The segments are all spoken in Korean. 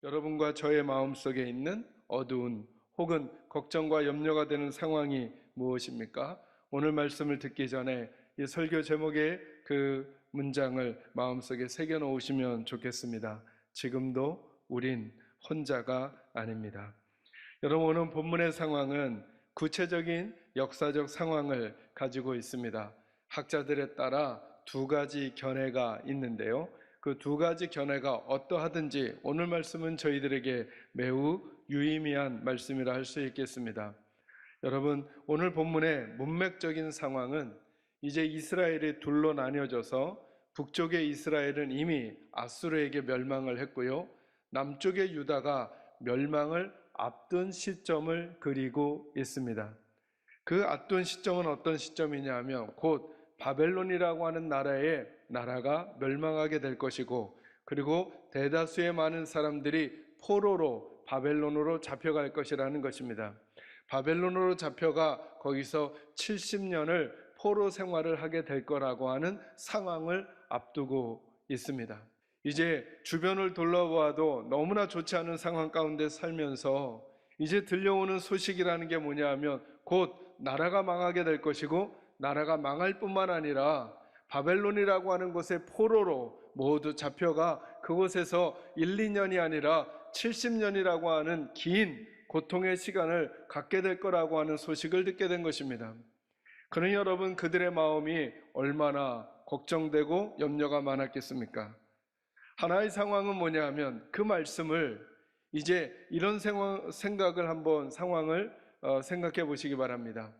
여러분과 저의 마음속에 있는 어두운 혹은 걱정과 염려가 되는 상황이 무엇입니까? 오늘 말씀을 듣기 전에 이 설교 제목의 그 문장을 마음속에 새겨 놓으시면 좋겠습니다. 지금도 우린 혼자가 아닙니다. 여러분, 오늘 본문의 상황은 구체적인 역사적 상황을 가지고 있습니다. 학자들에 따라 두 가지 견해가 있는데요. 그 두 가지 견해가 어떠하든지 오늘 말씀은 저희들에게 매우 유의미한 말씀이라 할 수 있겠습니다. 여러분, 오늘 본문의 문맥적인 상황은 이제 이스라엘이 둘로 나뉘어져서 북쪽의 이스라엘은 이미 아수르에게 멸망을 했고요, 남쪽의 유다가 멸망을 앞둔 시점을 그리고 있습니다. 그 앞둔 시점은 어떤 시점이냐 하면 곧 바벨론이라고 하는 나라가 멸망하게 될 것이고, 그리고 대다수의 많은 사람들이 포로로 바벨론으로 잡혀갈 것이라는 것입니다. 바벨론으로 잡혀가 거기서 70년을 포로 생활을 하게 될 거라고 하는 상황을 앞두고 있습니다. 이제 주변을 둘러보아도 너무나 좋지 않은 상황 가운데 살면서 이제 들려오는 소식이라는 게 뭐냐 하면 곧 나라가 망하게 될 것이고, 나라가 망할 뿐만 아니라 바벨론이라고 하는 곳에 포로로 모두 잡혀가 그곳에서 1, 2년이 아니라 70년이라고 하는 긴 고통의 시간을 갖게 될 거라고 하는 소식을 듣게 된 것입니다. 그러니 여러분, 그들의 마음이 얼마나 걱정되고 염려가 많았겠습니까? 하나의 상황은 뭐냐 하면 그 말씀을 이제 이런 생각을 한번 상황을 생각해 보시기 바랍니다.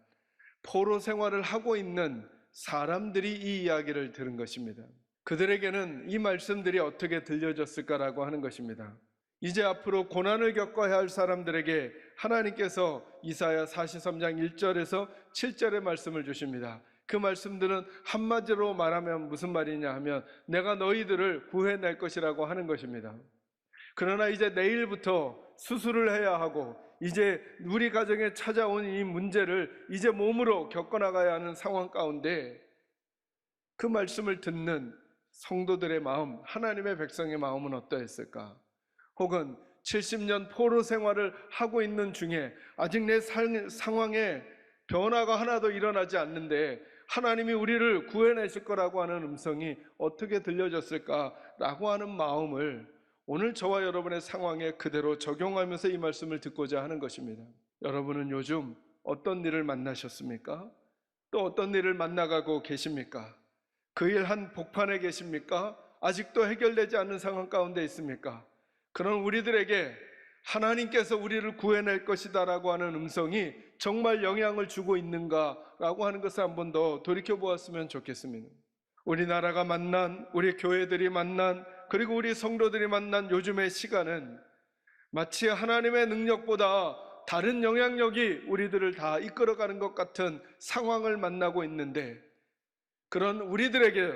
포로 생활을 하고 있는 사람들이 이 이야기를 들은 것입니다. 그들에게는 이 말씀들이 어떻게 들려졌을까라고 하는 것입니다. 이제 앞으로 고난을 겪어야 할 사람들에게 하나님께서 이사야 43장 1절에서 7절의 말씀을 주십니다. 그 말씀들은 한마디로 말하면 무슨 말이냐 하면 내가 너희들을 구해낼 것이라고 하는 것입니다. 그러나 이제 내일부터 수술을 해야 하고 이제 우리 가정에 찾아온 이 문제를 이제 몸으로 겪어나가야 하는 상황 가운데 그 말씀을 듣는 성도들의 마음, 하나님의 백성의 마음은 어떠했을까? 혹은 70년 포로 생활을 하고 있는 중에 아직 내 상황에 변화가 하나도 일어나지 않는데 하나님이 우리를 구해내실 거라고 하는 음성이 어떻게 들려졌을까라고 하는 마음을 오늘 저와 여러분의 상황에 그대로 적용하면서 이 말씀을 듣고자 하는 것입니다. 여러분은 요즘 어떤 일을 만나셨습니까? 또 어떤 일을 만나가고 계십니까? 그 일 한 복판에 계십니까? 아직도 해결되지 않는 상황 가운데 있습니까? 그런 우리들에게 하나님께서 우리를 구해낼 것이다 라고 하는 음성이 정말 영향을 주고 있는가 라고 하는 것을 한 번 더 돌이켜보았으면 좋겠습니다. 우리나라가 만난, 우리 교회들이 만난, 그리고 우리 성도들이 만난 요즘의 시간은 마치 하나님의 능력보다 다른 영향력이 우리들을 다 이끌어가는 것 같은 상황을 만나고 있는데, 그런 우리들에게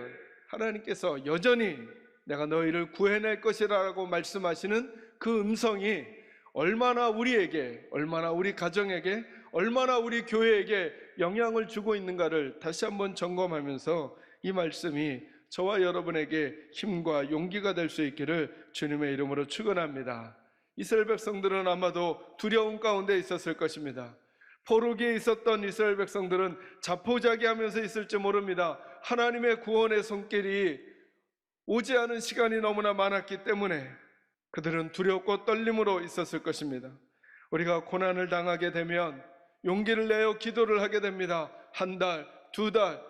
하나님께서 여전히 내가 너희를 구해낼 것이라고 말씀하시는 그 음성이 얼마나 우리에게, 얼마나 우리 가정에게, 얼마나 우리 교회에게 영향을 주고 있는가를 다시 한번 점검하면서 이 말씀이 저와 여러분에게 힘과 용기가 될 수 있기를 주님의 이름으로 축원합니다. 이스라엘 백성들은 아마도 두려움 가운데 있었을 것입니다. 포로기에 있었던 이스라엘 백성들은 자포자기하면서 있을지 모릅니다. 하나님의 구원의 손길이 오지 않은 시간이 너무나 많았기 때문에 그들은 두렵고 떨림으로 있었을 것입니다. 우리가 고난을 당하게 되면 용기를 내어 기도를 하게 됩니다. 한 달, 두 달,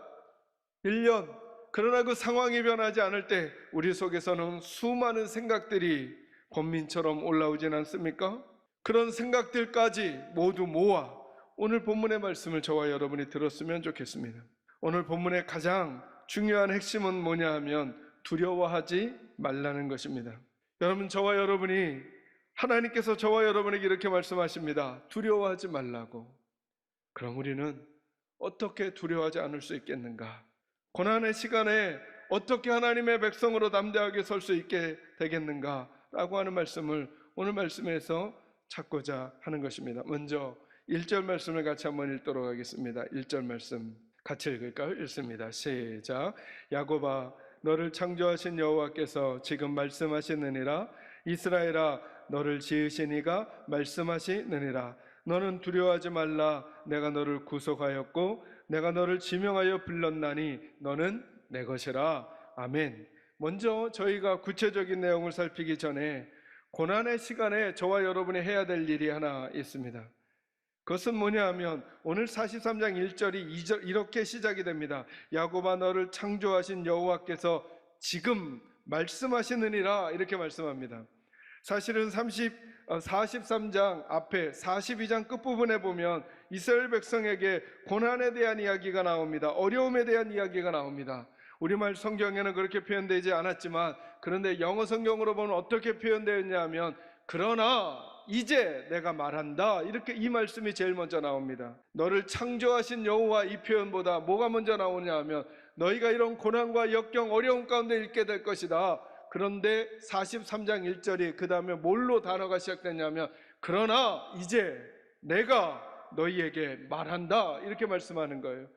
1년, 그러나 그 상황이 변하지 않을 때 우리 속에서는 수많은 생각들이 번민처럼 올라오진 않습니까? 그런 생각들까지 모두 모아 오늘 본문의 말씀을 저와 여러분이 들었으면 좋겠습니다. 오늘 본문의 가장 중요한 핵심은 뭐냐 하면 두려워하지 말라는 것입니다. 여러분, 저와 여러분이, 하나님께서 저와 여러분에게 이렇게 말씀하십니다. 두려워하지 말라고. 그럼 우리는 어떻게 두려워하지 않을 수 있겠는가? 고난의 시간에 어떻게 하나님의 백성으로 담대하게 설 수 있게 되겠는가? 라고 하는 말씀을 오늘 말씀에서 찾고자 하는 것입니다. 먼저 1절 말씀을 같이 한번 읽도록 하겠습니다. 1절 말씀 같이 읽을까요? 읽습니다. 시작. 야곱아, 너를 창조하신 여호와께서 지금 말씀하시느니라. 이스라엘아, 너를 지으신 이가 말씀하시느니라. 너는 두려워하지 말라. 내가 너를 구속하였고 내가 너를 지명하여 불렀나니 너는 내 것이라. 아멘. 먼저 저희가 구체적인 내용을 살피기 전에 고난의 시간에 저와 여러분이 해야 될 일이 하나 있습니다. 그것은 뭐냐 하면 오늘 43장 1절이 이렇게 시작이 됩니다. 야곱아 너를 창조하신 여호와께서 지금 말씀하시느니라, 이렇게 말씀합니다. 사실은 43장 앞에 42장 끝부분에 보면 이스라엘 백성에게 고난에 대한 이야기가 나옵니다. 어려움에 대한 이야기가 나옵니다. 우리말 성경에는 그렇게 표현되지 않았지만, 그런데 영어 성경으로 보면 어떻게 표현되었냐 하면 그러나 이제 내가 말한다, 이렇게 이 말씀이 제일 먼저 나옵니다. 너를 창조하신 여호와, 이 표현보다 뭐가 먼저 나오냐 하면 너희가 이런 고난과 역경, 어려움 가운데 있게 될 것이다. 그런데 43장 1절이 그 다음에 뭘로 단어가 시작되냐면 그러나 이제 내가 너희에게 말한다, 이렇게 말씀하는 거예요.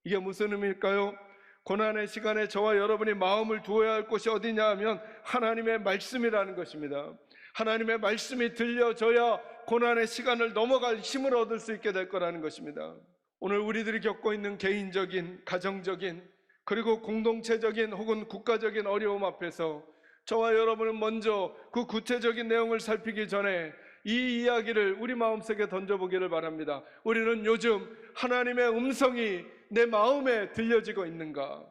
이게 무슨 의미일까요? 고난의 시간에 저와 여러분이 마음을 두어야 할 곳이 어디냐 하면 하나님의 말씀이라는 것입니다. 하나님의 말씀이 들려져야 고난의 시간을 넘어갈 힘을 얻을 수 있게 될 거라는 것입니다. 오늘 우리들이 겪고 있는 개인적인, 가정적인, 그리고 공동체적인 혹은 국가적인 어려움 앞에서 저와 여러분은 먼저 그 구체적인 내용을 살피기 전에 이 이야기를 우리 마음속에 던져보기를 바랍니다. 우리는 요즘 하나님의 음성이 내 마음에 들려지고 있는가?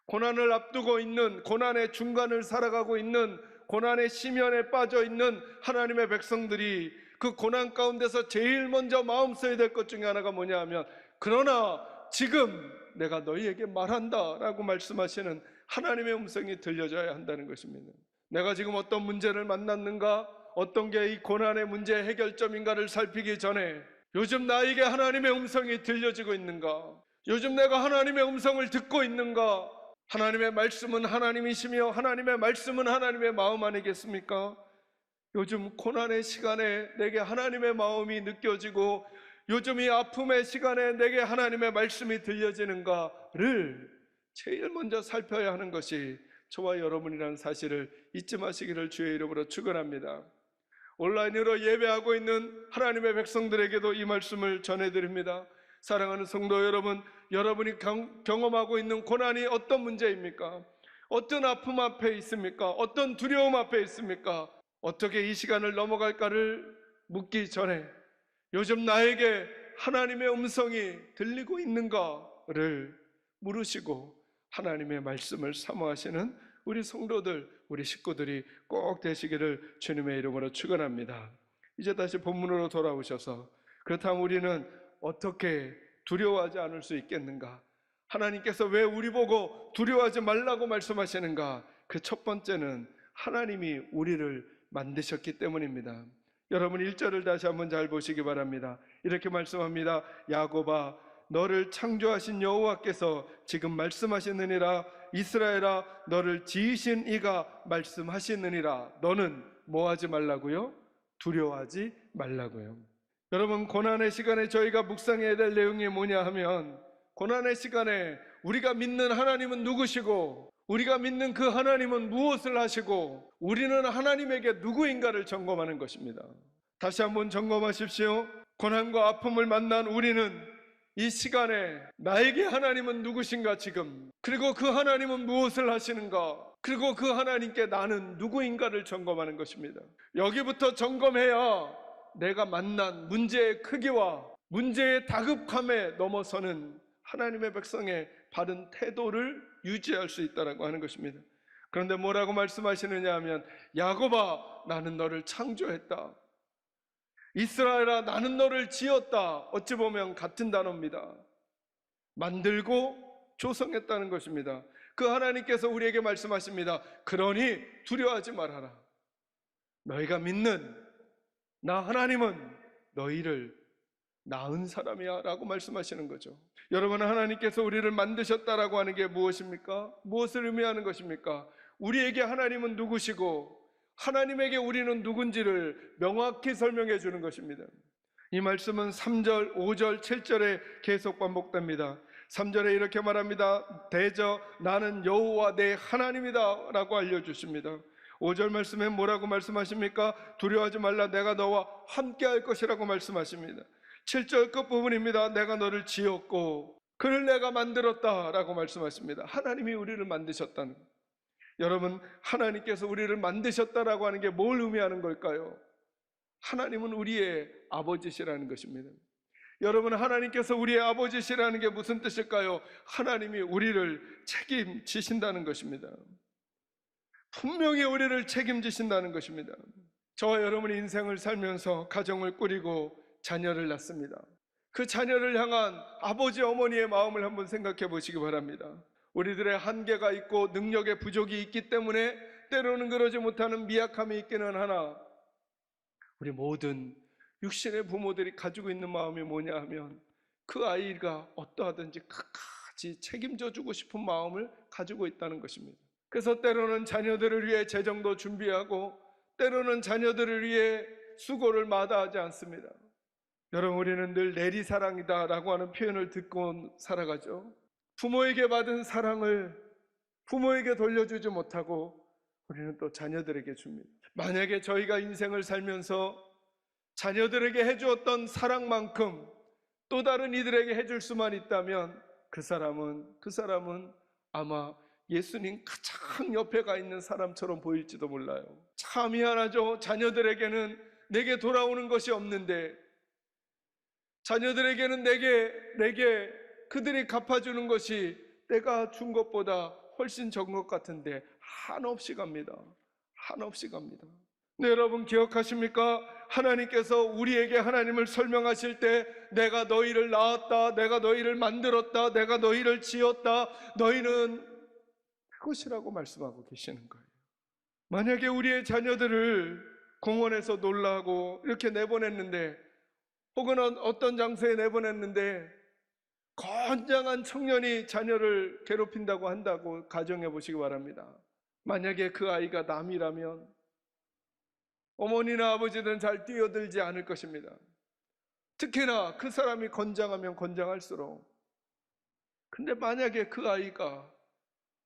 고난을 앞두고 있는, 고난의 중간을 살아가고 있는, 고난의 심연에 빠져 있는 하나님의 백성들이 그 고난 가운데서 제일 먼저 마음 써야 될 것 중에 하나가 뭐냐 하면 그러나 지금 내가 너희에게 말한다 라고 말씀하시는 하나님의 음성이 들려져야 한다는 것입니다. 내가 지금 어떤 문제를 만났는가, 어떤 게 이 고난의 문제의 해결점인가를 살피기 전에 요즘 나에게 하나님의 음성이 들려지고 있는가, 요즘 내가 하나님의 음성을 듣고 있는가, 하나님의 말씀은 하나님이시며 하나님의 말씀은 하나님의 마음 아니겠습니까? 요즘 고난의 시간에 내게 하나님의 마음이 느껴지고 요즘 이 아픔의 시간에 내게 하나님의 말씀이 들려지는가를 제일 먼저 살펴야 하는 것이 저와 여러분이라는 사실을 잊지 마시기를 주의 이름으로 축원합니다. 온라인으로 예배하고 있는 하나님의 백성들에게도 이 말씀을 전해드립니다. 사랑하는 성도 여러분, 여러분이 경험하고 있는 고난이 어떤 문제입니까? 어떤 아픔 앞에 있습니까? 어떤 두려움 앞에 있습니까? 어떻게 이 시간을 넘어갈까를 묻기 전에 요즘 나에게 하나님의 음성이 들리고 있는가를 물으시고 하나님의 말씀을 사모하시는 우리 성도들, 우리 식구들이 꼭 되시기를 주님의 이름으로 축원합니다. 이제 다시 본문으로 돌아오셔서 그렇다면 우리는 어떻게 두려워하지 않을 수 있겠는가? 하나님께서 왜 우리 보고 두려워하지 말라고 말씀하시는가? 그 첫 번째는 하나님이 우리를 만드셨기 때문입니다. 여러분 1절을 다시 한번 잘 보시기 바랍니다. 이렇게 말씀합니다. 야곱아 너를 창조하신 여호와께서 지금 말씀하시느니라. 이스라엘아 너를 지으신 이가 말씀하시느니라. 너는 뭐 하지 말라고요? 두려워하지 말라고요. 여러분 고난의 시간에 저희가 묵상해야 될 내용이 뭐냐 하면 고난의 시간에 우리가 믿는 하나님은 누구시고 우리가 믿는 그 하나님은 무엇을 하시고 우리는 하나님에게 누구인가를 점검하는 것입니다. 다시 한번 점검하십시오. 고난과 아픔을 만난 우리는 이 시간에 나에게 하나님은 누구신가 지금, 그리고 그 하나님은 무엇을 하시는가, 그리고 그 하나님께 나는 누구인가를 점검하는 것입니다. 여기부터 점검해야 내가 만난 문제의 크기와 문제의 다급함에 넘어서는 하나님의 백성의 바른 태도를 유지할 수 있다고 하는 것입니다. 그런데 뭐라고 말씀하시느냐 하면 야곱아 나는 너를 창조했다. 이스라엘아 나는 너를 지었다. 어찌 보면 같은 단어입니다. 만들고 조성했다는 것입니다. 그 하나님께서 우리에게 말씀하십니다. 그러니 두려워하지 말아라. 너희가 믿는 나 하나님은 너희를 낳은 사람이야 라고 말씀하시는 거죠. 여러분 하나님께서 우리를 만드셨다라고 하는 게 무엇입니까? 무엇을 의미하는 것입니까? 우리에게 하나님은 누구시고 하나님에게 우리는 누군지를 명확히 설명해 주는 것입니다. 이 말씀은 3절, 5절, 7절에 계속 반복됩니다. 3절에 이렇게 말합니다. 대저 나는 여호와 내 하나님이다 라고 알려주십니다. 5절 말씀에 뭐라고 말씀하십니까? 두려워하지 말라, 내가 너와 함께 할 것이라고 말씀하십니다. 7절 끝부분입니다. 내가 너를 지었고 그를 내가 만들었다라고 말씀하십니다. 하나님이 우리를 만드셨다는 것. 여러분, 하나님께서 우리를 만드셨다라고 하는 게 뭘 의미하는 걸까요? 하나님은 우리의 아버지시라는 것입니다. 여러분, 하나님께서 우리의 아버지시라는 게 무슨 뜻일까요? 하나님이 우리를 책임지신다는 것입니다. 분명히 우리를 책임지신다는 것입니다. 저와 여러분의 인생을 살면서 가정을 꾸리고 자녀를 낳습니다. 그 자녀를 향한 아버지 어머니의 마음을 한번 생각해 보시기 바랍니다. 우리들의 한계가 있고 능력의 부족이 있기 때문에 때로는 그러지 못하는 미약함이 있기는 하나, 우리 모든 육신의 부모들이 가지고 있는 마음이 뭐냐 하면 그 아이가 어떠하든지 끝까지 책임져 주고 싶은 마음을 가지고 있다는 것입니다. 그래서 때로는 자녀들을 위해 재정도 준비하고 때로는 자녀들을 위해 수고를 마다하지 않습니다. 여러분, 우리는 늘 내리사랑이다 라고 하는 표현을 듣고 살아가죠. 부모에게 받은 사랑을 부모에게 돌려주지 못하고 우리는 또 자녀들에게 줍니다. 만약에 저희가 인생을 살면서 자녀들에게 해주었던 사랑만큼 또 다른 이들에게 해줄 수만 있다면 그 사람은 아마 예수님 가장 옆에 가 있는 사람처럼 보일지도 몰라요. 참 미안하죠. 자녀들에게는 내게 돌아오는 것이 없는데, 자녀들에게는 내게 그들이 갚아주는 것이 내가 준 것보다 훨씬 적은 것 같은데 한없이 갑니다. 한없이 갑니다. 네, 여러분 기억하십니까? 하나님께서 우리에게 하나님을 설명하실 때 내가 너희를 낳았다, 내가 너희를 만들었다, 내가 너희를 지었다, 너희는 그것이라고 말씀하고 계시는 거예요. 만약에 우리의 자녀들을 공원에서 놀라고 이렇게 내보냈는데, 혹은 어떤 장소에 내보냈는데 건장한 청년이 자녀를 괴롭힌다고 한다고 가정해 보시기 바랍니다. 만약에 그 아이가 남이라면 어머니나 아버지는 잘 뛰어들지 않을 것입니다. 특히나 그 사람이 건장하면 건장할수록. 근데 만약에 그 아이가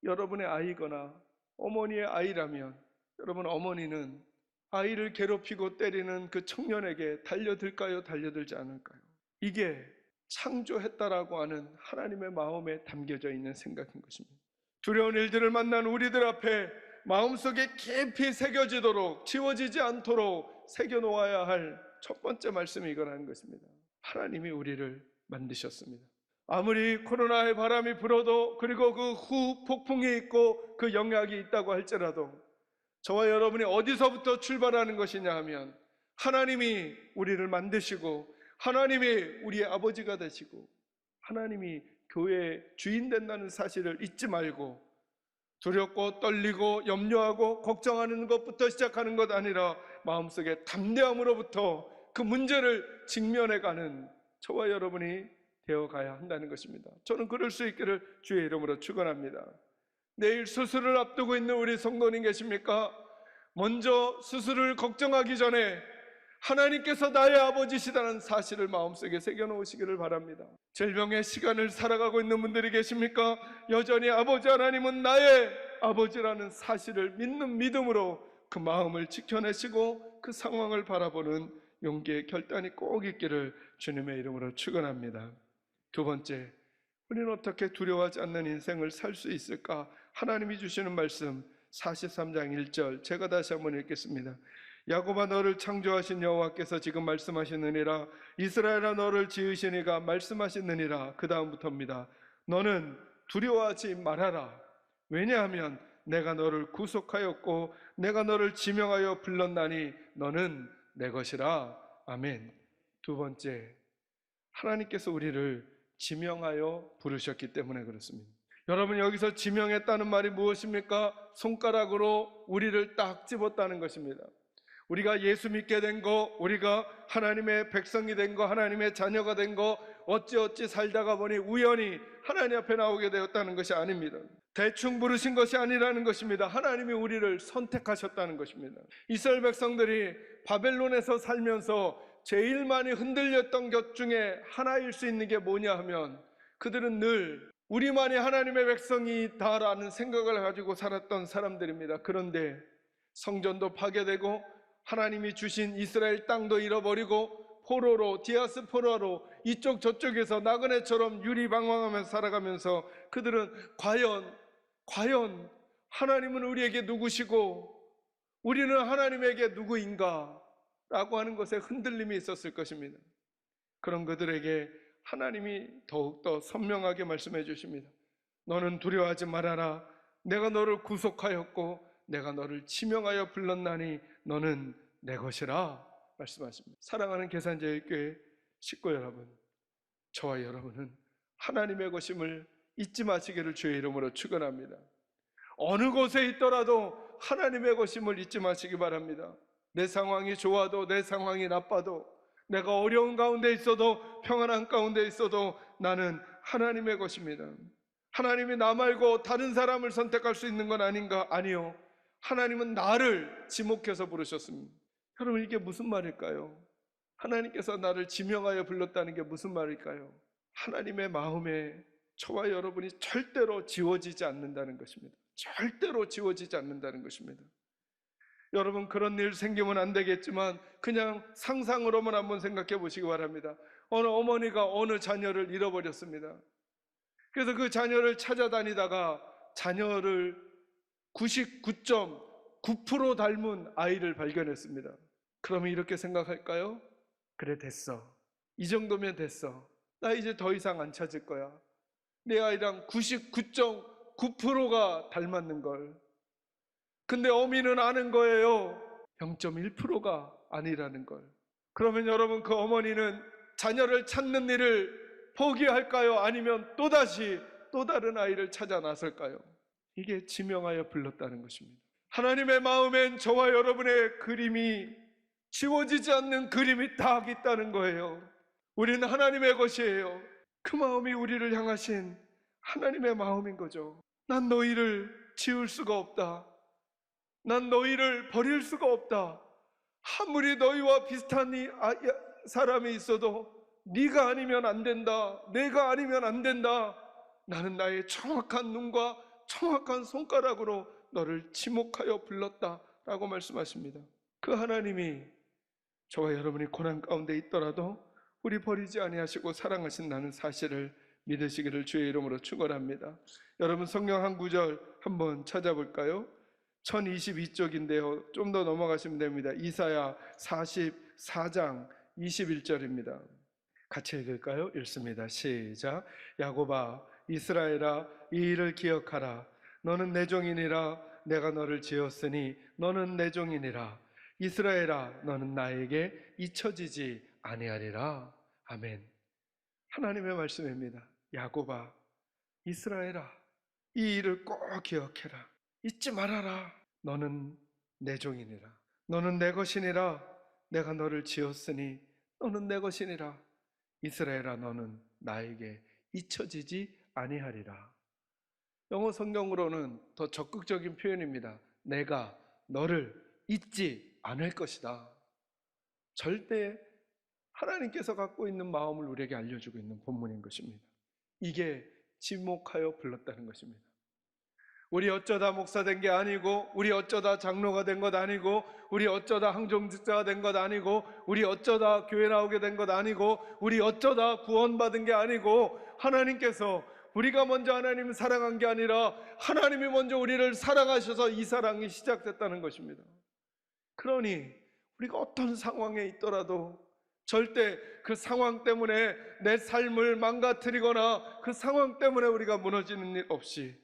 여러분의 아이거나 어머니의 아이라면, 여러분, 어머니는 아이를 괴롭히고 때리는 그 청년에게 달려들까요? 달려들지 않을까요? 이게 창조했다라고 하는 하나님의 마음에 담겨져 있는 생각인 것입니다. 두려운 일들을 만난 우리들 앞에 마음속에 깊이 새겨지도록, 지워지지 않도록 새겨놓아야 할 첫 번째 말씀이 이거라는 것입니다. 하나님이 우리를 만드셨습니다. 아무리 코로나의 바람이 불어도, 그리고 그 후 폭풍이 있고 그 영향이 있다고 할지라도 저와 여러분이 어디서부터 출발하는 것이냐 하면 하나님이 우리를 만드시고 하나님이 우리의 아버지가 되시고 하나님이 교회의 주인 된다는 사실을 잊지 말고, 두렵고 떨리고 염려하고 걱정하는 것부터 시작하는 것 아니라 마음속에 담대함으로부터 그 문제를 직면해가는 저와 여러분이 되어가야 한다는 것입니다. 저는 그럴 수 있기를 주의 이름으로 축원합니다. 내일 수술을 앞두고 있는 우리 성도님 계십니까? 먼저 수술을 걱정하기 전에 하나님께서 나의 아버지시다는 사실을 마음속에 새겨놓으시기를 바랍니다. 질병의 시간을 살아가고 있는 분들이 계십니까? 여전히 아버지 하나님은 나의 아버지라는 사실을 믿는 믿음으로 그 마음을 지켜내시고 그 상황을 바라보는 용기의 결단이 꼭 있기를 주님의 이름으로 축원합니다. 두 번째, 우리는 어떻게 두려워하지 않는 인생을 살 수 있을까? 하나님이 주시는 말씀 43장 1절, 제가 다시 한번 읽겠습니다. 야곱아, 너를 창조하신 여호와께서 지금 말씀하시느니라. 이스라엘아, 너를 지으신 이가 말씀하시느니라. 그 다음부터입니다. 너는 두려워하지 말아라. 왜냐하면 내가 너를 구속하였고 내가 너를 지명하여 불렀나니 너는 내 것이라. 아멘. 두 번째, 하나님께서 우리를 지명하여 부르셨기 때문에 그렇습니다. 여러분, 여기서 지명했다는 말이 무엇입니까? 손가락으로 우리를 딱 집었다는 것입니다. 우리가 예수 믿게 된 거, 우리가 하나님의 백성이 된 거, 하나님의 자녀가 된 거, 어찌어찌 살다가 보니 우연히 하나님 앞에 나오게 되었다는 것이 아닙니다. 대충 부르신 것이 아니라는 것입니다. 하나님이 우리를 선택하셨다는 것입니다. 이스라엘 백성들이 바벨론에서 살면서 제일 많이 흔들렸던 것 중에 하나일 수 있는 게 뭐냐 하면, 그들은 늘 우리만이 하나님의 백성이다라는 생각을 가지고 살았던 사람들입니다. 그런데 성전도 파괴되고 하나님이 주신 이스라엘 땅도 잃어버리고 포로로, 디아스포라로 이쪽 저쪽에서 나그네처럼 유리방황하면서 살아가면서 그들은 과연 하나님은 우리에게 누구시고 우리는 하나님에게 누구인가? 라고 하는 것에 흔들림이 있었을 것입니다. 그런 그들에게 하나님이 더욱더 선명하게 말씀해 주십니다. 너는 두려워하지 말아라. 내가 너를 구속하였고 내가 너를 지명하여 불렀나니 너는 내 것이라 말씀하십니다. 사랑하는 계산제일교회 식구 여러분, 저와 여러분은 하나님의 것임을 잊지 마시기를 주의 이름으로 축원합니다. 어느 곳에 있더라도 하나님의 것임을 잊지 마시기 바랍니다. 내 상황이 좋아도 내 상황이 나빠도 내가 어려운 가운데 있어도 평안한 가운데 있어도 나는 하나님의 것입니다. 하나님이 나 말고 다른 사람을 선택할 수 있는 건 아닌가? 아니요. 하나님은 나를 지목해서 부르셨습니다. 여러분, 이게 무슨 말일까요? 하나님께서 나를 지명하여 불렀다는 게 무슨 말일까요? 하나님의 마음에 저와 여러분이 절대로 지워지지 않는다는 것입니다. 절대로 지워지지 않는다는 것입니다. 여러분, 그런 일 생기면 안 되겠지만 그냥 상상으로만 한번 생각해 보시기 바랍니다. 어느 어머니가 어느 자녀를 잃어버렸습니다. 그래서 그 자녀를 찾아다니다가 자녀를 99.9% 닮은 아이를 발견했습니다. 그러면 이렇게 생각할까요? 그래, 됐어. 이 정도면 됐어. 나 이제 더 이상 안 찾을 거야. 내 아이랑 99.9%가 닮았는 걸. 근데 어미는 아는 거예요. 0.1%가 아니라는 걸. 그러면 여러분, 그 어머니는 자녀를 찾는 일을 포기할까요? 아니면 또다시 또 다른 아이를 찾아 나설까요? 이게 지명하여 불렀다는 것입니다. 하나님의 마음엔 저와 여러분의 그림이 지워지지 않는 그림이 딱 있다는 거예요. 우리는 하나님의 것이에요. 그 마음이 우리를 향하신 하나님의 마음인 거죠. 난 너희를 지울 수가 없다. 난 너희를 버릴 수가 없다. 아무리 너희와 비슷한 사람이 있어도 네가 아니면 안 된다. 내가 아니면 안 된다. 나는 나의 정확한 눈과 정확한 손가락으로 너를 지목하여 불렀다 라고 말씀하십니다. 그 하나님이 저와 여러분이 고난 가운데 있더라도 우리 버리지 아니하시고 사랑하신다는 사실을 믿으시기를 주의 이름으로 축원합니다. 여러분, 성경 한 구절 한번 찾아볼까요? 1022쪽인데요. 좀 더 넘어가시면 됩니다. 이사야 44장 21절입니다. 같이 읽을까요? 읽습니다. 시작. 야곱아, 이스라엘아, 이 일을 기억하라. 너는 내 종이니라. 내가 너를 지었으니 너는 내 종이니라. 이스라엘아, 너는 나에게 잊혀지지 아니하리라. 아멘. 하나님의 말씀입니다. 야곱아, 이스라엘아, 이 일을 꼭 기억해라. 잊지 말아라. 너는 내 종이니라. 너는 내 것이니라. 내가 너를 지었으니 너는 내 것이니라. 이스라엘아, 너는 나에게 잊혀지지 아니하리라. 영어 성경으로는 더 적극적인 표현입니다. 내가 너를 잊지 않을 것이다. 절대 하나님께서 갖고 있는 마음을 우리에게 알려주고 있는 본문인 것입니다. 이게 지목하여 불렀다는 것입니다. 우리 어쩌다 목사 된 게 아니고, 우리 어쩌다 장로가 된 것 아니고, 우리 어쩌다 항종직자가 된 것 아니고, 우리 어쩌다 교회 나오게 된 것 아니고, 우리 어쩌다 구원받은 게 아니고, 하나님께서 우리가 먼저 하나님을 사랑한 게 아니라 하나님이 먼저 우리를 사랑하셔서 이 사랑이 시작됐다는 것입니다. 그러니 우리가 어떤 상황에 있더라도 절대 그 상황 때문에 내 삶을 망가뜨리거나 그 상황 때문에 우리가 무너지는 일 없이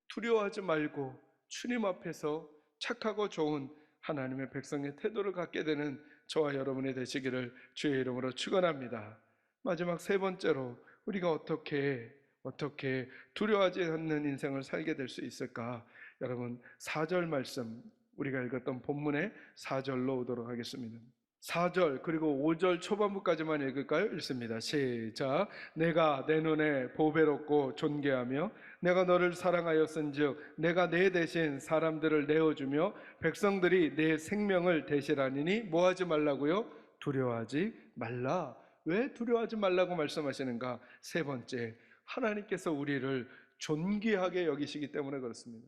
두려워하지 말고 주님 앞에서 착하고 좋은 하나님의 백성의 태도를 갖게 되는 저와 여러분이 되시기를 주의 이름으로 축원합니다. 마지막 세 번째로 우리가 어떻게 두려워하지 않는 인생을 살게 될 수 있을까? 여러분, 4절 말씀, 우리가 읽었던 본문의 4절로 오도록 하겠습니다. 4절 그리고 5절 초반부까지만 읽을까요? 읽습니다. 시작. 내가 내 눈에 보배롭고 존귀하며 내가 너를 사랑하였은즉 내가 내 대신 사람들을 내어주며 백성들이 내 생명을 대신하니니 뭐하지 말라고요? 두려워하지 말라. 왜 두려워하지 말라고 말씀하시는가? 세 번째, 하나님께서 우리를 존귀하게 여기시기 때문에 그렇습니다.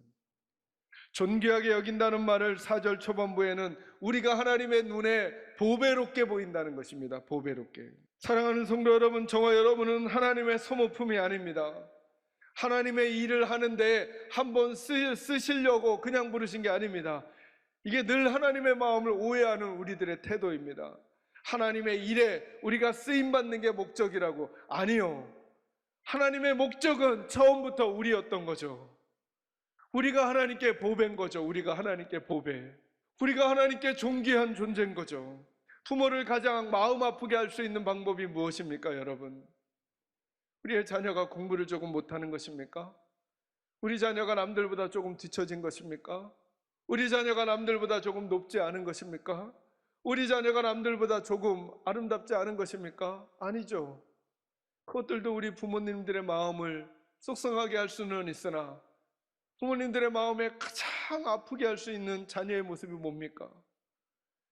존귀하게 여긴다는 말을 4절 초반부에는 우리가 하나님의 눈에 보배롭게 보인다는 것입니다. 보배롭게. 사랑하는 성도 여러분, 저와 여러분은 하나님의 소모품이 아닙니다. 하나님의 일을 하는데 한번 쓰시려고 그냥 부르신 게 아닙니다. 이게 늘 하나님의 마음을 오해하는 우리들의 태도입니다. 하나님의 일에 우리가 쓰임받는 게 목적이라고. 아니요, 하나님의 목적은 처음부터 우리였던 거죠. 우리가 하나님께 보배인 거죠. 우리가 하나님께 보배, 우리가 하나님께 존귀한 존재인 거죠. 부모를 가장 마음 아프게 할 수 있는 방법이 무엇입니까, 여러분? 우리의 자녀가 공부를 조금 못하는 것입니까? 우리 자녀가 남들보다 조금 뒤처진 것입니까? 우리 자녀가 남들보다 조금 높지 않은 것입니까? 우리 자녀가 남들보다 조금 아름답지 않은 것입니까? 아니죠. 그것들도 우리 부모님들의 마음을 속상하게 할 수는 있으나 부모님들의 마음에 가장 아프게 할 수 있는 자녀의 모습이 뭡니까?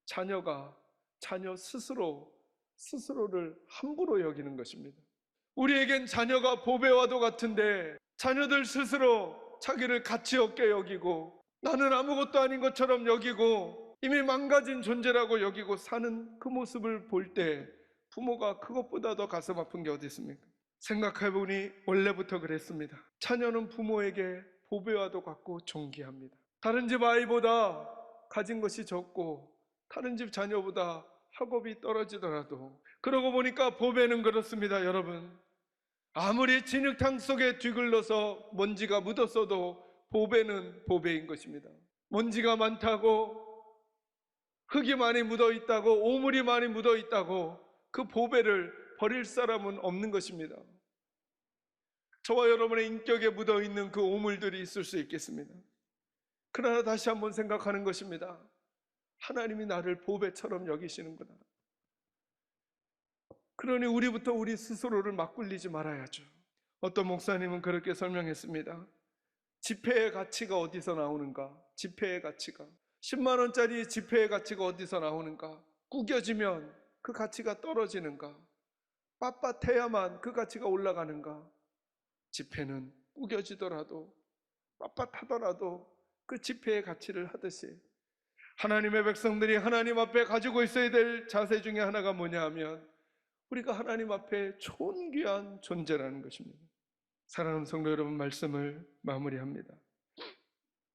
자녀가 자녀 스스로를 함부로 여기는 것입니다. 우리에겐 자녀가 보배와도 같은데 자녀들 스스로 자기를 가치 없게 여기고 나는 아무것도 아닌 것처럼 여기고 이미 망가진 존재라고 여기고 사는 그 모습을 볼 때 부모가 그것보다 더 가슴 아픈 게 어디 있습니까? 생각해보니 원래부터 그랬습니다. 자녀는 부모에게 보배와도 같고 존귀합니다. 다른 집 아이보다 가진 것이 적고 다른 집 자녀보다 학업이 떨어지더라도, 그러고 보니까 보배는 그렇습니다. 여러분, 아무리 진흙탕 속에 뒤글러서 먼지가 묻었어도 보배는 보배인 것입니다. 먼지가 많다고, 흙이 많이 묻어 있다고, 오물이 많이 묻어 있다고 그 보배를 버릴 사람은 없는 것입니다. 저와 여러분의 인격에 묻어 있는 그 오물들이 있을 수 있겠습니다. 그러나 다시 한번 생각하는 것입니다. 하나님이 나를 보배처럼 여기시는구나. 그러니 우리부터 우리 스스로를 막 굴리지 말아야죠. 어떤 목사님은 그렇게 설명했습니다. 지폐의 가치가 어디서 나오는가? 지폐의 가치가 10만 원짜리 지폐의 가치가 어디서 나오는가? 구겨지면 그 가치가 떨어지는가? 빳빳해야만 그 가치가 올라가는가? 지폐는 구겨지더라도 빳빳하더라도 그 지폐의 가치를 하듯이 하나님의 백성들이 하나님 앞에 가지고 있어야 될 자세 중에 하나가 뭐냐 하면 우리가 하나님 앞에 존귀한 존재라는 것입니다. 사랑하는 성도 여러분, 말씀을 마무리합니다.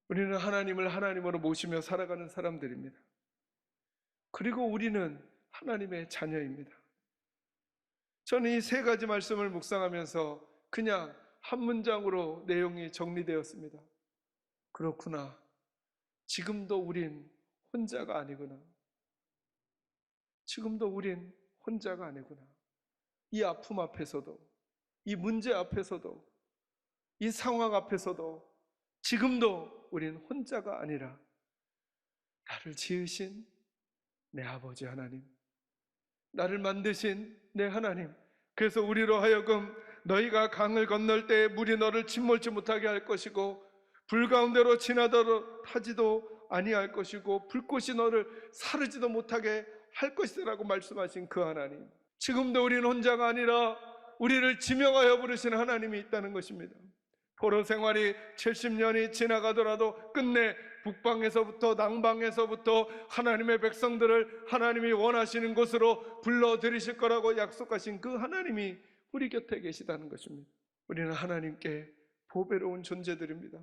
우리는 하나님을 하나님으로 모시며 살아가는 사람들입니다. 그리고 우리는 하나님의 자녀입니다. 저는 이 세 가지 말씀을 묵상하면서 그냥 한 문장으로 내용이 정리되었습니다. 그렇구나. 지금도 우린 혼자가 아니구나. 지금도 우린 혼자가 아니구나. 이 아픔 앞에서도, 이 문제 앞에서도, 이 상황 앞에서도 지금도 우린 혼자가 아니라 나를 지으신 내 아버지 하나님, 나를 만드신 내 하나님, 그래서 우리로 하여금 너희가 강을 건널 때 물이 너를 침몰치 못하게 할 것이고 불 가운데로 지나도록 하지도 아니할 것이고 불꽃이 너를 사르지도 못하게 할 것이라고 말씀하신 그 하나님, 지금도 우리는 혼자가 아니라 우리를 지명하여 부르시는 하나님이 있다는 것입니다. 포로 생활이 70년이 지나가더라도 끝내 북방에서부터 남방에서부터 하나님의 백성들을 하나님이 원하시는 곳으로 불러들이실 거라고 약속하신 그 하나님이 우리 곁에 계시다는 것입니다. 우리는 하나님께 보배로운 존재들입니다.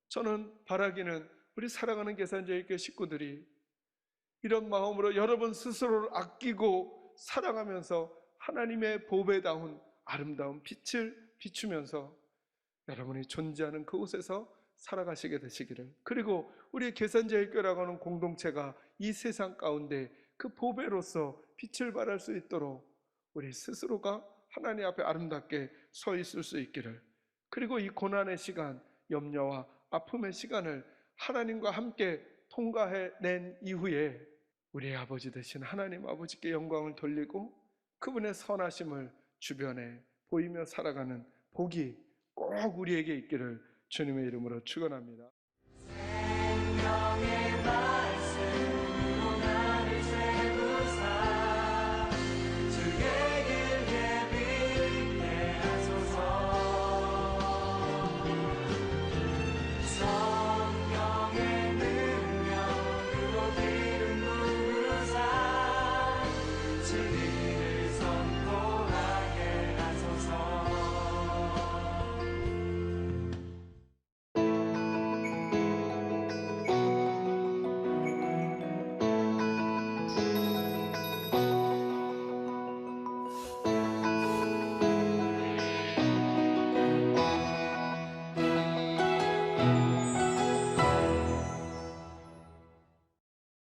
저는 바라기는 우리 사랑하는 계산제일교회 식구들이 이런 마음으로 여러분 스스로를 아끼고 사랑하면서 하나님의 보배다운 아름다운 빛을 비추면서 여러분이 존재하는 그곳에서 살아가시게 되시기를, 그리고 우리 계산제일교회라고 하는 공동체가 이 세상 가운데 그 보배로서 빛을 발할 수 있도록 우리 스스로가 하나님 앞에 아름답게 서 있을 수 있기를, 그리고 이 고난의 시간, 염려와 아픔의 시간을 하나님과 함께 통과해낸 이후에 우리의 아버지 되신 하나님 아버지께 영광을 돌리고 그분의 선하심을 주변에 보이며 살아가는 복이 꼭 우리에게 있기를 주님의 이름으로 축원합니다. 생명의 말씀으로 나를 세우사 주의 길 예비케 하소서. 성령의